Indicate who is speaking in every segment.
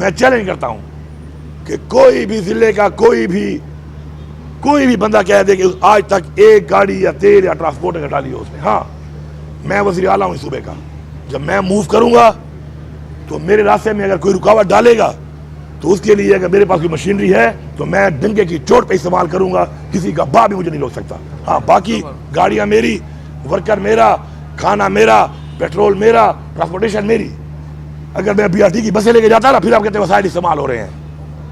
Speaker 1: میں چیلنج کرتا ہوں کہ کوئی بھی ضلع کا کوئی بھی بندہ کہہ دے کہ آج تک ایک گاڑی یا تیل یا ٹرانسپورٹ کا ڈالی ہو اس نے. ہاں میں وزیر اعلیٰ ہوں اس صوبے کا. جب میں موو کروں گا تو میرے راستے میں اگر کوئی رکاوٹ ڈالے گا تو اس کے لیے اگر میرے پاس کوئی مشینری ہے تو میں ڈنگے کی چوٹ پہ استعمال کروں گا. کسی کا باپ بھی مجھے نہیں روک سکتا. ہاں باقی گاڑیاں میری, ورکر میرا, کھانا میرا, پیٹرول میرا, ٹرانسپورٹیشن میری. اگر میں بی آر ٹی کی بسیں لے کے جاتا نا پھر آپ کہتے ہیں وسائل استعمال ہو رہے ہیں.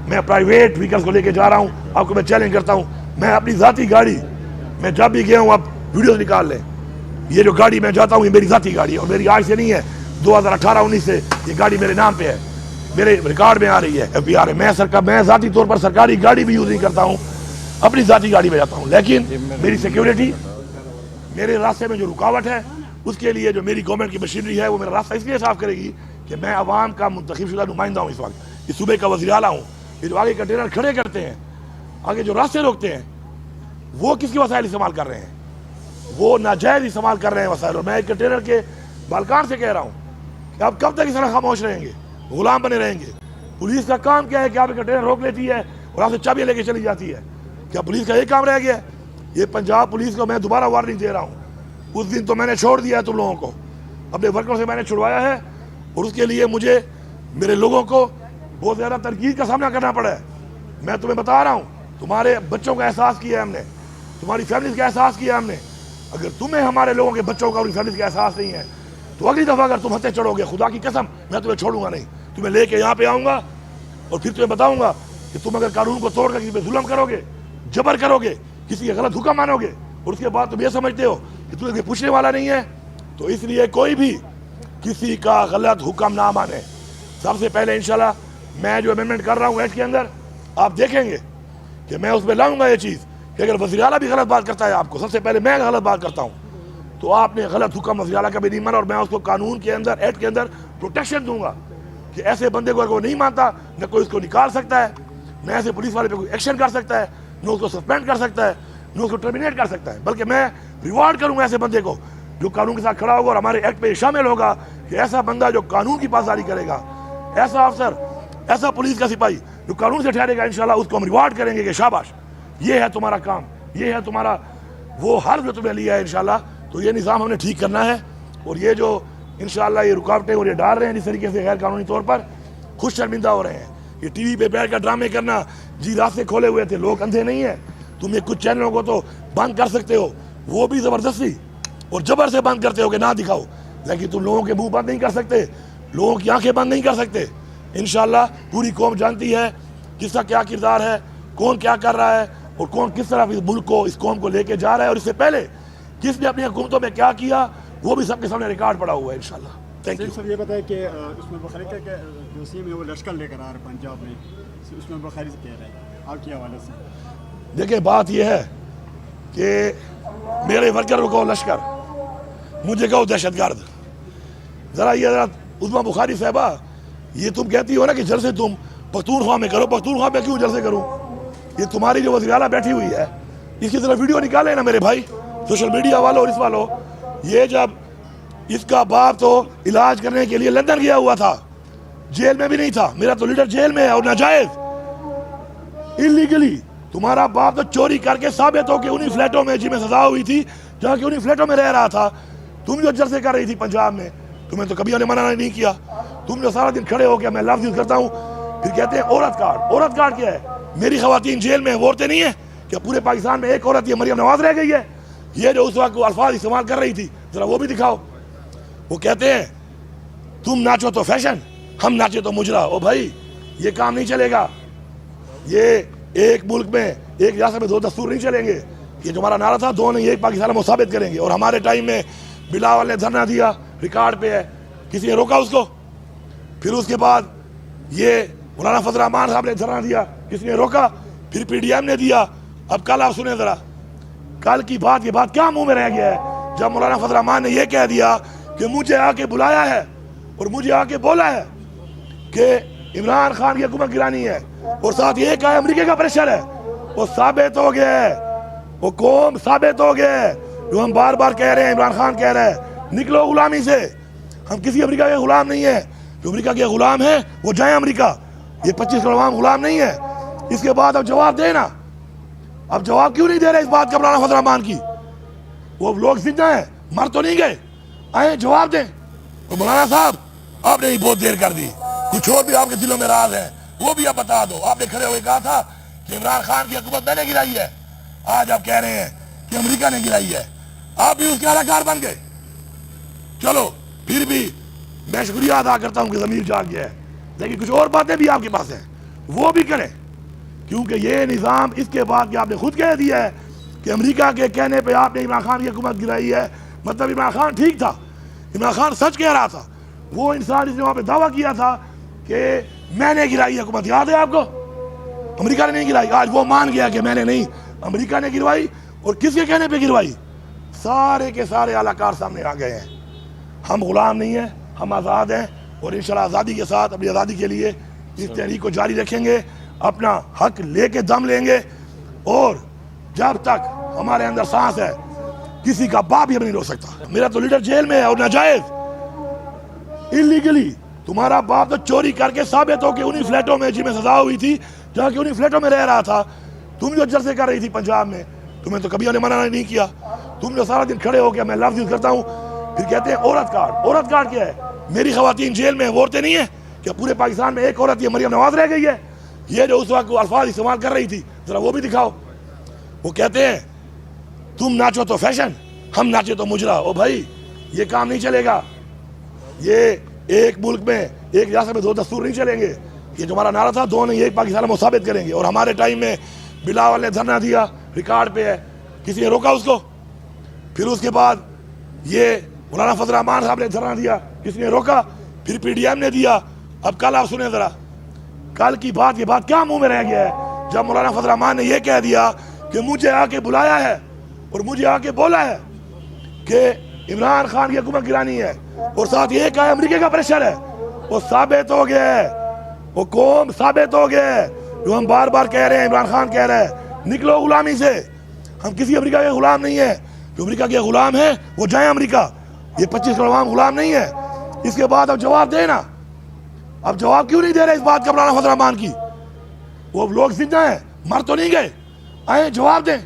Speaker 1: میں پرائیویٹ وہیکلس کو لے کے جا رہا ہوں. آپ کو میں چیلنج کرتا ہوں, میں اپنی ذاتی گاڑی, میں جب بھی گیا ہوں آپ ویڈیوز نکال لیں, یہ جو گاڑی میں جاتا ہوں یہ میری ذاتی گاڑی ہے اور میری آج سے نہیں ہے, 2018-19 سے یہ گاڑی میرے نام پہ ہے, میرے ریکارڈ میں آ رہی ہے ایف بی آر میں. میں ذاتی طور پر سرکاری گاڑی بھی یوز نہیں کرتا ہوں, اپنی ذاتی گاڑی میں جاتا ہوں. لیکن میری سیکیورٹی, میرے راستے میں جو رکاوٹ ہے اس کے لیے جو میری گورنمنٹ کی مشینری ہے وہ میرا راستہ اس لیے صاف کرے گی کہ میں عوام کا منتخب شدہ نمائندہ ہوں. اس وقت اس صوبے کا وزیر اعلیٰ ہوں. یہ جو آگے کنٹینر کھڑے کرتے ہیں, آگے جو راستے روکتے ہیں, وہ کس کی وسائل استعمال کر رہے ہیں؟ وہ ناجائز استعمال کر رہے ہیں وسائل. اور میں ایک کنٹینر کے بالکان سے کہہ رہا ہوں کہ آپ کب تک اس طرح خاموش رہیں گے, غلام بنے رہیں گے؟ پولیس کا کام کیا ہے کہ آپ کنٹینر روک لیتی ہے اور آپ سے چابیاں لے کے چلی جاتی ہے. کیا پولیس کا یہ کام رہ گیا ہے؟ یہ پنجاب پولیس کو میں دوبارہ وارننگ دے رہا ہوں. اس دن تو میں نے چھوڑ دیا ہے تم لوگوں کو, اپنے ورکروں سے میں نے چھڑوایا ہے اور اس کے لیے مجھے میرے لوگوں کو بہت زیادہ تنقید کا سامنا کرنا پڑا ہے. میں تمہیں بتا رہا ہوں, تمہارے بچوں کا احساس کیا ہے ہم نے, تمہاری فیملیز کا احساس کیا ہے ہم نے. اگر تمہیں ہمارے لوگوں کے بچوں کا اور فیملیز کا احساس نہیں ہے تو اگلی دفعہ اگر تم ہتھے چڑھو گے, خدا کی قسم میں تمہیں چھوڑوں گا نہیں. تمہیں لے کے یہاں پہ آؤں گا اور پھر تمہیں بتاؤں گا کہ تم اگر قانون کو توڑ کر کسی پہ ظلم کرو گے, جبر کرو گے, کسی کا غلط حکم مانو گے اور اس کے بعد تم یہ سمجھتے ہو کہ تمہیں کوئی پوچھنے والا نہیں ہے, تو اس لیے کوئی بھی کسی کا غلط حکم نہ مانے. سب سے پہلے انشاءاللہ میں جو امینڈمنٹ کر رہا ہوں ایکٹ کے اندر, آپ دیکھیں گے کہ میں اس پہ لاؤں گا یہ چیز کہ اگر وزیر اعلیٰ بھی غلط بات کرتا ہے, آپ کو سب سے پہلے میں غلط بات کرتا ہوں تو آپ نے غلط حکم وزیر اعلیٰ کا بھی نہیں مانا, اور میں اس کو قانون کے اندر, ایکٹ کے اندر پروٹیکشن دوں گا کہ ایسے بندے کو اگر وہ نہیں مانتا نہ کوئی اس کو نکال سکتا ہے, نہ ایسے پولیس والے پہ کوئی ایکشن کر سکتا ہے, نہ اس کو سسپینڈ کر سکتا ہے, نہ اس کو ٹرمینیٹ کر سکتا ہے, بلکہ میں ریوارڈ کروں گا ایسے بندے کو جو قانون کے ساتھ کھڑا ہوگا اور ہمارے ایکٹ پہ شامل ہوگا کہ ایسا بندہ جو قانون کی پاسداری کرے گا, ایسا افسر, ایسا پولیس کا سپاہی جو قانون سے ٹھہرے گا, انشاءاللہ اس کو ہم ریوارڈ کریں گے کہ شاباش, یہ ہے تمہارا کام, یہ ہے تمہارا وہ حل جو تمہیں لیا ہے انشاءاللہ. تو یہ نظام ہم نے ٹھیک کرنا ہے, اور یہ جو انشاءاللہ یہ رکاوٹیں اور یہ ڈال رہے ہیں جس طریقے سے غیر قانونی طور پر, خود شرمندہ ہو رہے ہیں. یہ ٹی وی پہ بیٹھ کر ڈرامے کرنا, جی راستے کھولے ہوئے تھے, لوگ اندھے نہیں ہیں, تم یہ کچھ چینلوں کو تو بند کر سکتے ہو, وہ بھی زبردستی اور جبر سے بند کرتے ہو کہ نہ دکھاؤ, لیکن تم لوگوں کے منہ بند نہیں کر سکتے, لوگوں کی آنکھیں بند نہیں کر سکتے. انشاءاللہ پوری قوم جانتی ہے کس کا کیا کردار ہے, کون کیا کر رہا ہے اور کون کس طرح اس ملک کو, اس قوم کو لے کے جا رہا ہے, اور اس سے پہلے کس نے اپنی حکومتوں میں کیا کیا وہ بھی سب کے سامنے ریکارڈ پڑا ہوا ہے انشاءاللہ. Thank you.
Speaker 2: سر یہ بتائیں کہ اس میں بخاری کا جو سی میں وہ لشکر لے کر آ رہا ہے پنجاب میں, اس میں بخاری سے کہہ رہے ہیں, آپ کے حوالے سے
Speaker 1: دیکھیں بات یہ ہے کہ میرے ورکروں کو لشکر, مجھے کہو دہشت گرد. ذرا یہ عظمیٰ بخاری صاحبہ, یہ تم کہتی ہو نا کہ جلسے تم پختونخوا میں کرو, پختونخوا میں کیوں جلسے کروں؟ یہ تمہاری جو وزیر اعلیٰ بیٹھی ہوئی ہے اس کی طرف ویڈیو نکالے نا میرے بھائی, سوشل میڈیا والوں اور اس والوں. یہ جب اس کا باپ تو علاج کرنے کے لیے لندن گیا ہوا تھا, جیل میں بھی نہیں تھا, میرا تو لیڈر جیل میں ہے اور ناجائز انلیگلی. تمہارا باپ تو چوری کر کے ثابت ہو کہ انہی فلیٹوں میں جن میں سزا ہوئی تھی, جہاں کہ انہی فلیٹوں میں رہ رہا تھا. تم جو جلسے کر رہی تھی پنجاب میں, تمہیں تو کبھی انہیں منع نہیں کیا. تم جو سارا دن کھڑے ہو کے میں لفظ یوز کرتا ہوں, پھر کہتے ہیں عورت کارڈ. عورت کارڈ کیا ہے؟ میری خواتین جیل میں, وہ عورتیں نہیں ہیں کیا پورے پاکستان میں ایک عورت یہ مریم نواز رہ گئی ہے؟ یہ جو اس وقت کو الفاظ استعمال کر رہی تھی ذرا وہ بھی دکھاؤ. وہ کہتے ہیں تم ناچو تو فیشن, ہم ناچے تو مجرا. او بھائی یہ کام نہیں چلے گا, یہ ایک ملک میں ایک ریاست میں دو دستور نہیں چلیں گے. یہ جو ہمارا نعرہ تھا دو نہیں ایک پاکستان میں ثابت کریں گے. اور ہمارے ٹائم میں بلاول نے دھرنا دیا, ریکارڈ پہ ہے, کسی نے روکا اس کو. پھر اس کے بعد یہ مولانا فضل الرحمان صاحب نے دھرنا دیا, کسی نے روکا. پھر پی ڈی ایم نے دیا. اب کل آپ سنیں ذرا, کل کی بات یہ بات کیا منہ میں رہ گیا ہے جب مولانا فضل الرحمان نے یہ کہہ دیا کہ مجھے آ کے بلایا ہے اور مجھے آ کے بولا ہے کہ عمران خان کی حکومت گرانی ہے, اور ساتھ یہ کہا ہے امریکہ کا پریشر ہے. وہ ثابت ہو گیا ہے, وہ قوم ثابت ہو گیا ہے جو ہم بار بار کہہ رہے ہیں. عمران خان کہہ رہا ہے نکلو غلامی سے, ہم کسی امریکہ کے غلام نہیں ہیں. جو امریکہ کے غلام ہیں وہ جائیں امریکہ. یہ 25 کروڑ عوام غلام نہیں ہے. اس کے بعد اب جواب دے نا. اب جواب کیوں نہیں دے رہے اس بات کا مولانا فضل الرحمان کی؟ وہ لوگ زندہ ہیں, مر تو نہیں گئے, آئیں جواب دیں. تو مولانا صاحب آپ نے ہی بہت دیر کر دی, کچھ اور بھی آپ کے دلوں میں راز ہیں وہ بھی آپ بتا دو. آپ نے کھڑے ہوئے کہا تھا کہ عمران خان کی حکومت میں نے گرائی ہے, آج آپ کہہ رہے ہیں کہ امریکہ نے گرائی ہے. آپ بھی اس کے اعلی بن گئے. چلو پھر بھی میں شکریہ ادا کرتا ہوں کہ ضمیر جاگ گیا ہے, لیکن کچھ اور باتیں بھی آپ کے پاس ہیں وہ بھی کریں, کیونکہ یہ نظام اس کے بعد کہ آپ نے خود کہہ دیا ہے کہ امریکہ کے کہنے پہ آپ نے عمران خان کی حکومت گرائی ہے, مطلب عمران خان ٹھیک تھا, عمران خان سچ کہہ رہا تھا. وہ انسان جس نے وہاں پہ دعویٰ کیا تھا کہ میں نے گرائی حکومت, یاد ہے آپ کو؟ امریکہ نے نہیں گرائی. آج وہ مان گیا کہ میں نے نہیں, امریکہ نے گروائی. اور کس کے کہنے پہ گروائی؟ سارے کے سارے اعلی کار سامنے آ گئے ہیں. ہم غلام نہیں ہیں, ہم آزاد ہیں, اور انشاءاللہ آزادی کے ساتھ اپنی آزادی کے لیے اس تحریک کو جاری رکھیں گے, اپنا حق لے کے دم لیں گے. اور جب تک ہمارے اندر سانس ہے کسی کا باپ بھی ہمیں نہیں روک سکتا. میرا تو لیڈر جیل میں ہے اور ناجائز اللیگلی. تمہارا باپ تو چوری کر کے ثابت ہو کہ انہی فلیٹوں میں جن میں سزا ہوئی تھی, جہاں کہ انہی فلیٹوں میں رہ رہا تھا. تم جو جلسے کر رہی تھی پنجاب میں, تمہیں تو کبھی ہم نے منع نہیں کیا. تم جو سارا دن کھڑے ہو کے میں لفظ یوز کرتا ہوں, پھر کہتے ہیں عورت کارڈ. عورت کارڈ کیا ہے؟ میری خواتین جیل میں وہ عورتیں نہیں ہیں کہ پورے پاکستان میں ایک عورت یہ مریم نواز رہ گئی ہے. یہ جو اس وقت الفاظ استعمال کر رہی تھی ذرا وہ بھی دکھاؤ. وہ کہتے ہیں تم ناچو تو فیشن, ہم ناچے تو مجرا. او بھائی یہ کام نہیں چلے گا. یہ ایک ملک میں ایک ریاست میں دو دستور نہیں چلیں گے. یہ جو ہمارا نعرہ تھا دو نہیں ایک پاکستان میں ثابت کریں گے. اور ہمارے ٹائم میں بلاول نے دھرنا دیا, ریکارڈ پہ ہے, کسی نے روکا اس کو. پھر اس کے بعد یہ مولانا فضل الرحمان صاحب نے دھرنا دیا, کسی نے روکا. پھر پی ڈی ایم نے دیا. اب کل آپ سنیں ذرا, کل کی بات یہ بات کیا منہ میں رہ گیا ہے جب مولانا فضل الرحمان نے یہ کہہ دیا کہ مجھے آ کے بلایا ہے اور مجھے آ کے بولا ہے کہ عمران خان کی حکومت گرانی ہے, اور ساتھ یہ کہا ہے امریکہ کا پریشر ہے. وہ ثابت ہو گیا ہے, وہ قوم ثابت ہو گیا ہے. جو ہم بار بار کہہ رہے ہیں, عمران خان کہہ رہا ہے نکلو غلامی سے. ہم کسی امریکہ کے غلام نہیں ہیں. جو امریکہ کے غلام ہیں وہ جائیں امریکہ. یہ 25 کروڑ عوام غلام نہیں ہے. اس کے بعد اب جواب دے نا. اب جواب کیوں نہیں دے رہے اس بات کا مولانا فضل الرحمان کی؟ وہ لوگ زندہ ہیں, مر تو نہیں گئے, آئیں جواب دیں.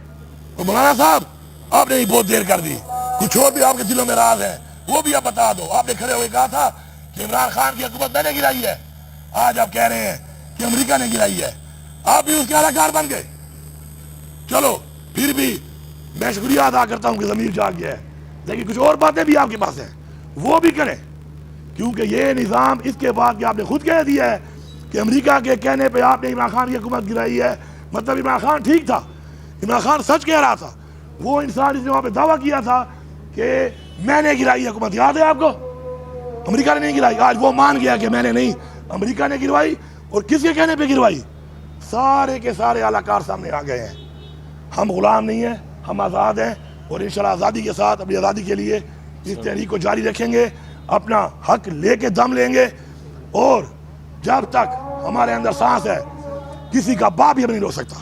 Speaker 1: تو مولانا صاحب آپ نے ہی بہت دیر کر دی, کچھ اور بھی آپ کے دلوں میں راز ہیں وہ بھی آپ بتا دو. آپ نے کھڑے ہوئے کہا تھا کہ عمران خان کی حکومت میں نے گرائی ہے, آج آپ کہہ رہے ہیں کہ امریکہ نے گرائی ہے. آپ بھی اس کے اعلی کار بن گئے. چلو پھر بھی میں شکریہ ادا کرتا ہوں کہ ضمیر جاگ گیا ہے, لیکن کچھ اور باتیں بھی آپ کے پاس ہیں وہ بھی کریں, کیونکہ یہ نظام اس کے بعد کہ آپ نے خود کہہ دیا ہے کہ امریکہ کے کہنے پہ آپ نے عمران خان کی حکومت گرائی ہے, مطلب عمران خان ٹھیک تھا, عمران خان سچ کہہ رہا تھا. وہ انسان جس نے وہاں پہ دعویٰ کیا تھا کہ میں نے گرائی حکومت, یاد ہے آپ کو؟ امریکہ نے نہیں گرائی. آج وہ مان گیا کہ میں نے نہیں, امریکہ نے گروائی. اور کس کے کہنے پہ گروائی؟ سارے کے سارے اعلی کار سامنے آ گئے ہیں. ہم غلام نہیں ہیں, ہم آزاد ہیں, اور انشاءاللہ آزادی کے ساتھ اپنی آزادی کے لیے اس تحریک کو جاری رکھیں گے, اپنا حق لے کے دم لیں گے. اور جب تک ہمارے اندر سانس ہے کسی کا باپ بھی ہمیں نہیں روک سکتا.